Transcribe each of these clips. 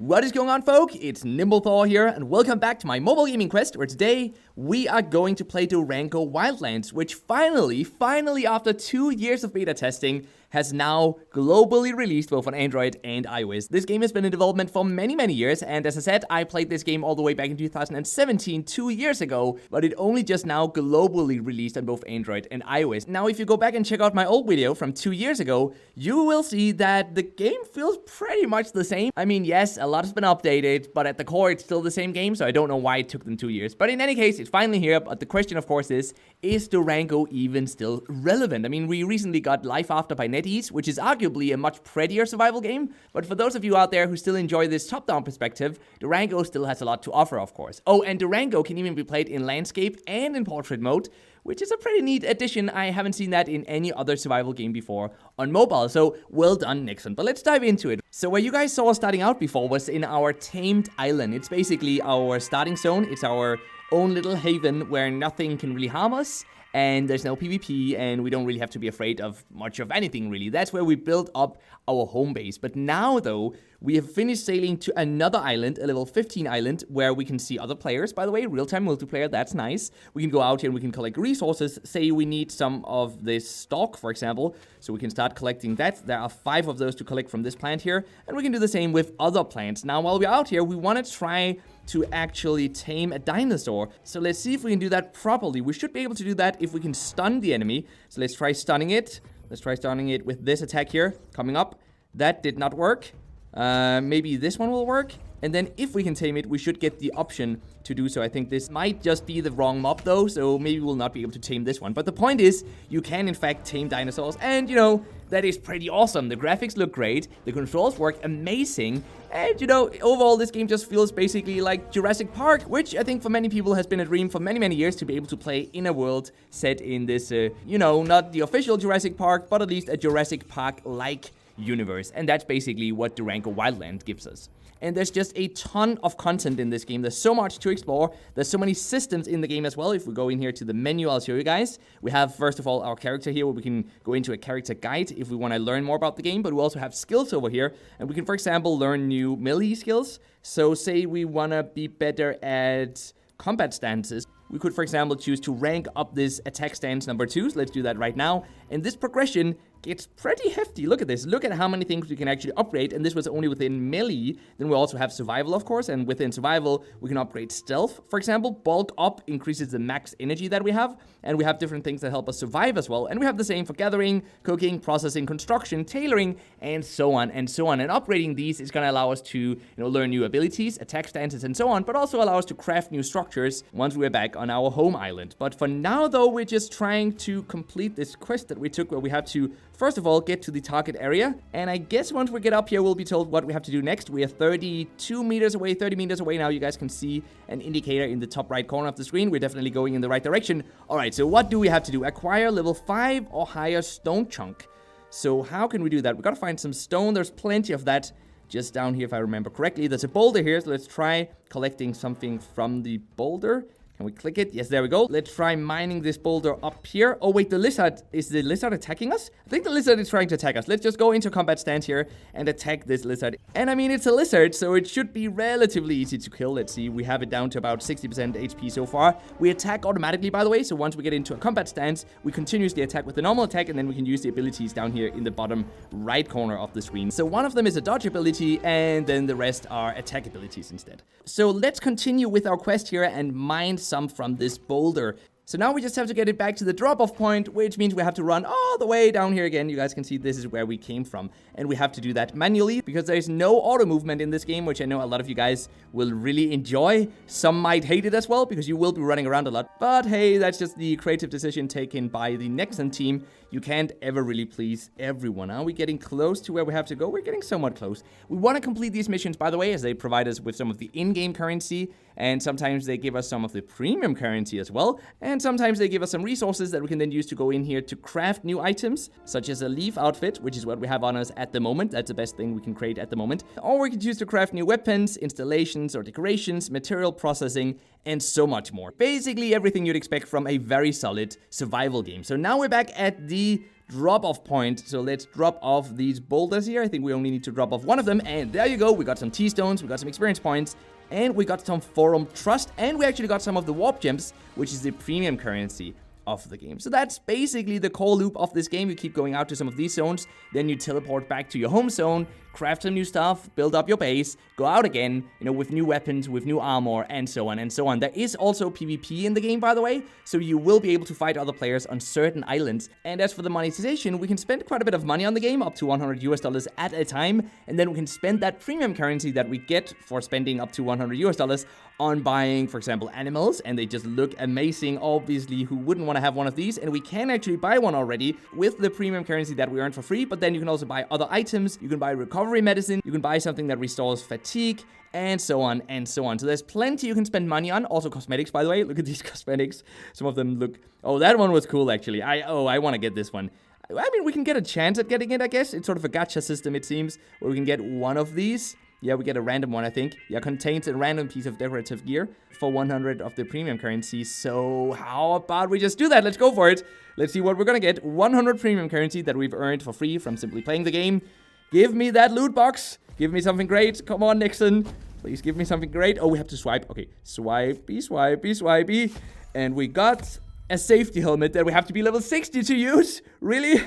What is going on, folk? It's NimbleThor here, and welcome back to my mobile gaming quest, where today we are going to play Durango Wildlands, which finally, after 2 years of beta testing, has now globally released both on Android and iOS. This game has been in development for many years, and as I said, I played this game all the way back in 2017, 2 years ago, but it only just now globally released on both Android and iOS. Now, if you go back and check out my old video from 2 years ago, you will see that the game feels pretty much the same. I mean, yes, a lot has been updated, but at the core, it's still the same game, so I don't know why it took them 2 years. But in any case, it's finally here, but the question, of course, is Durango even still relevant? I mean, we recently got Life After by NetEase, which is arguably a much prettier survival game, but for those of you out there who still enjoy this top-down perspective, Durango still has a lot to offer, of course. Oh, and Durango can even be played in landscape and in portrait mode, which is a pretty neat addition. I haven't seen that in any other survival game before on mobile, so well done, NEXON. But let's dive into it. So where you guys saw us starting out before was in our tamed island. It's basically our starting zone. It's our own little haven where nothing can really harm us, and there's no PvP, and we don't really have to be afraid of much of anything, really. That's where we built up our home base. But now, though, we have finished sailing to another island, a level 15 island, where we can see other players, by the way, real-time multiplayer, that's nice. We can go out here and we can collect resources. Say we need some of this stock, for example, so we can start collecting that. There are 5 of those to collect from this plant here, and we can do the same with other plants. Now, while we're out here, we want to try to actually tame a dinosaur. So let's see if we can do that properly. We should be able to do that if we can stun the enemy. So let's try stunning it. Let's try stunning it with this attack here coming up. That did not work. Maybe this one will work. And then if we can tame it, we should get the option to do so. I think this might just be the wrong mob though, so maybe we'll not be able to tame this one. But the point is, you can in fact tame dinosaurs, and you know, that is pretty awesome. The graphics look great, the controls work amazing, and you know, overall this game just feels basically like Jurassic Park, which I think for many people has been a dream for many years, to be able to play in a world set in this, you know, not the official Jurassic Park, but at least a Jurassic Park-like universe. And that's basically what Durango Wildlands gives us. And there's just a ton of content in this game. There's so much to explore. There's so many systems in the game as well. If we go in here to the menu, I'll show you guys. We have, first of all, our character here, where we can go into a character guide if we want to learn more about the game. But we also have skills over here. And we can, for example, learn new melee skills. So say we want to be better at combat stances. We could, for example, choose to rank up this attack stance number 2. So let's do that right now. And this progression gets pretty hefty. Look at this. Look at how many things we can actually upgrade. And this was only within melee. Then we also have survival, of course. And within survival, we can upgrade stealth. For example, bulk up increases the max energy that we have. And we have different things that help us survive as well. And we have the same for gathering, cooking, processing, construction, tailoring, and so on and so on. And upgrading these is going to allow us to, you know, learn new abilities, attack stances, and so on. But also allow us to craft new structures once we're back on our home island. But for now, though, we're just trying to complete this quest that we took, where we have to, first of all, get to the target area. And I guess once we get up here, we'll be told what we have to do next. We are 32 meters away, 30 meters away now. You guys can see an indicator in the top right corner of the screen. We're definitely going in the right direction. All right, so what do we have to do? Acquire level 5 or higher stone chunk. So how can we do that? We gotta find some stone. There's plenty of that just down here, if I remember correctly. There's a boulder here, so let's try collecting something from the boulder. Can we click it? Yes, there we go. Let's try mining this boulder up here. Oh, wait, the lizard. Is the lizard attacking us? I think the lizard is trying to attack us. Let's just go into combat stance here and attack this lizard. And I mean, it's a lizard, so it should be relatively easy to kill. Let's see. We have it down to about 60% HP so far. We attack automatically, by the way. So once we get into a combat stance, we continuously attack with the normal attack, and then we can use the abilities down here in the bottom right corner of the screen. So one of them is a dodge ability, and then the rest are attack abilities instead. So let's continue with our quest here and mine some from this boulder. So now we just have to get it back to the drop-off point, which means we have to run all the way down here again. You guys can see this is where we came from. And we have to do that manually because there is no auto movement in this game, which I know a lot of you guys will really enjoy. Some might hate it as well because you will be running around a lot. But hey, that's just the creative decision taken by the NEXON team. You can't ever really please everyone. Are we getting close to where we have to go? We're getting somewhat close. We want to complete these missions, by the way, as they provide us with some of the in-game currency. And sometimes they give us some of the premium currency as well. And sometimes they give us some resources that we can then use to go in here to craft new items, such as a leaf outfit, which is what we have on us at the moment. That's the best thing we can create at the moment. Or we can choose to craft new weapons, installations or decorations, material processing, and so much more. Basically everything you'd expect from a very solid survival game. So now we're back at the drop-off point. So let's drop off these boulders here. I think we only need to drop off one of them. And there you go. We got some T-stones. We got some experience points. And we got some forum trust. And we actually got some of the warp gems, which is the premium currency of the game. So that's basically the core loop of this game. You keep going out to some of these zones, then you teleport back to your home zone, craft some new stuff, build up your base, go out again, with new weapons, with new armor, and so on and so on. There is also PvP in the game, by the way, so you will be able to fight other players on certain islands. And as for the monetization, we can spend quite a bit of money on the game, up to $100 at a time, and then we can spend that premium currency that we get for spending up to $100 on buying, for example, animals, and they just look amazing. Obviously, who wouldn't want to have one of these? And we can actually buy one already with the premium currency that we earned for free, but then you can also buy other items. You can buy recovery medicine, you can buy something that restores fatigue, and so on and so on. So there's plenty you can spend money on. Also cosmetics, by the way. Look at these cosmetics. Some of them look... Oh, that one was cool, actually. I want to get this one. I mean, we can get a chance at getting it, I guess. It's sort of a gacha system, it seems, where we can get one of these. Yeah, we get a random one, I think. Yeah, contains a random piece of decorative gear for 100 of the premium currency. So how about we just do that? Let's go for it. Let's see what we're gonna get. 100 premium currency that we've earned for free from simply playing the game. Give me that loot box. Give me something great. Come on, NEXON. Please give me something great. Oh, we have to swipe. Okay, swipey, swipey, swipey. And we got a safety helmet that we have to be level 60 to use. Really?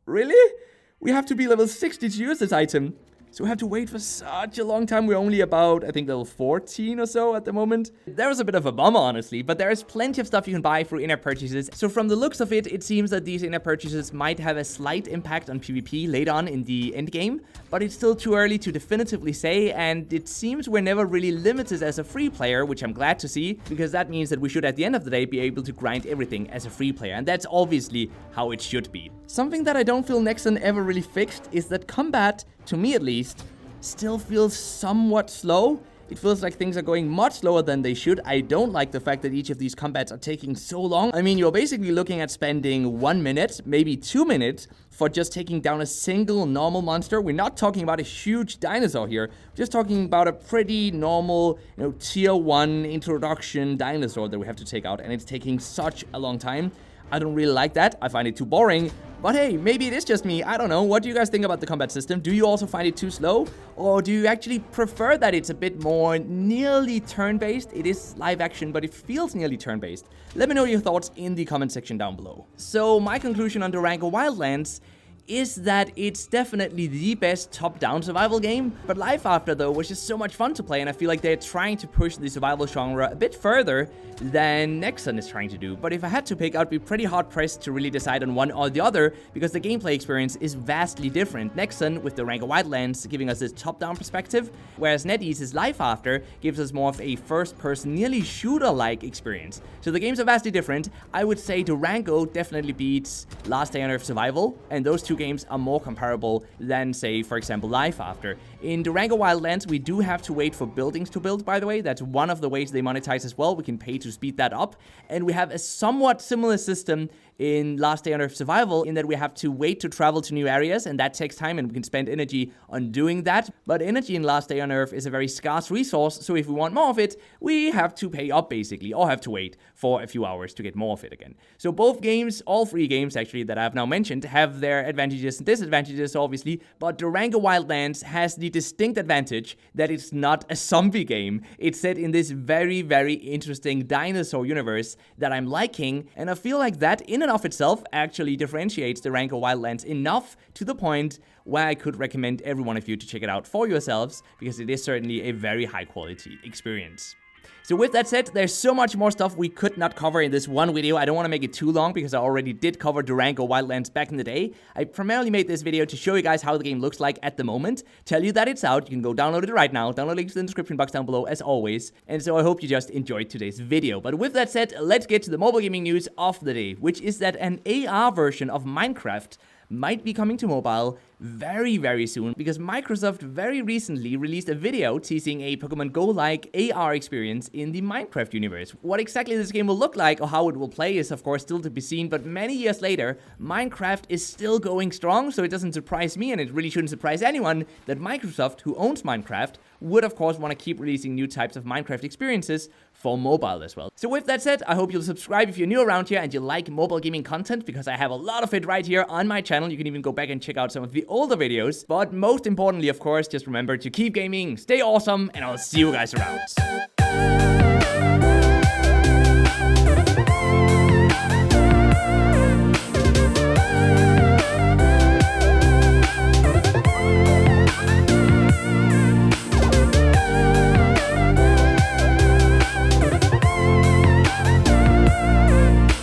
Really? We have to be level 60 to use this item. So we have to wait for such a long time. We're only about, I think, level 14 or so at the moment. There was a bit of a bummer, honestly, but there is plenty of stuff you can buy through in-app purchases. So from the looks of it, it seems that these in-app purchases might have a slight impact on PvP later on in the end game, but it's still too early to definitively say, and it seems we're never really limited as a free player, which I'm glad to see, because that means that we should, at the end of the day, be able to grind everything as a free player, and that's obviously how it should be. Something that I don't feel NEXON ever really fixed is that combat, to me at least, still feels somewhat slow. It feels like things are going much slower than they should. I don't like the fact that each of these combats are taking so long. I mean, you're basically looking at spending 1 minute, maybe 2 minutes, for just taking down a single normal monster. We're not talking about a huge dinosaur here. We're just talking about a pretty normal, tier 1 introduction dinosaur that we have to take out, and it's taking such a long time. I don't really like that. I find it too boring. But hey, maybe it is just me. I don't know. What do you guys think about the combat system? Do you also find it too slow? Or do you actually prefer that it's a bit more nearly turn-based? It is live action, but it feels nearly turn-based. Let me know your thoughts in the comment section down below. So my conclusion on Durango Wildlands is that it's definitely the best top-down survival game, but Life After, though, was just so much fun to play, and I feel like they're trying to push the survival genre a bit further than NEXON is trying to do. But if I had to pick, I'd be pretty hard-pressed to really decide on one or the other, because the gameplay experience is vastly different. NEXON, with Durango Wildlands, giving us this top-down perspective, whereas NetEase's Life After gives us more of a first-person, nearly shooter-like experience. So the games are vastly different. I would say Durango definitely beats Last Day on Earth Survival, and those two games are more comparable than, say, for example, Life After. In Durango Wildlands, we do have to wait for buildings to build, by the way. That's one of the ways they monetize as well. We can pay to speed that up. And we have a somewhat similar system in Last Day on Earth Survival, in that we have to wait to travel to new areas, and that takes time, and we can spend energy on doing that. But energy in Last Day on Earth is a very scarce resource, so if we want more of it, we have to pay up, basically, or have to wait for a few hours to get more of it again. So both games, all three games, actually, that I've now mentioned, have their advantages and disadvantages, obviously, but Durango Wildlands has the distinct advantage that it's not a zombie game. It's set in this very, very interesting dinosaur universe that I'm liking, and I feel like that, in and of itself, actually differentiates Durango Wildlands enough to the point where I could recommend every one of you to check it out for yourselves, because it is certainly a very high quality experience. So with that said, there's so much more stuff we could not cover in this one video. I don't want to make it too long because I already did cover Durango Wildlands back in the day. I primarily made this video to show you guys how the game looks like at the moment, tell you that it's out. You can go download it right now. Download links in the description box down below as always. And so I hope you just enjoyed today's video. But with that said, let's get to the mobile gaming news of the day, which is that an AR version of Minecraft might be coming to mobile very, very soon, because Microsoft very recently released a video teasing a Pokemon Go-like AR experience in the Minecraft universe. What exactly this game will look like or how it will play is of course still to be seen, but many years later, Minecraft is still going strong, so it doesn't surprise me, and it really shouldn't surprise anyone, that Microsoft, who owns Minecraft, would of course want to keep releasing new types of Minecraft experiences for mobile as well. So with that said, I hope you'll subscribe if you're new around here and you like mobile gaming content, because I have a lot of it right here on my channel. You can even go back and check out some of the older videos. But most importantly, of course, just remember to keep gaming, stay awesome, and I'll see you guys around.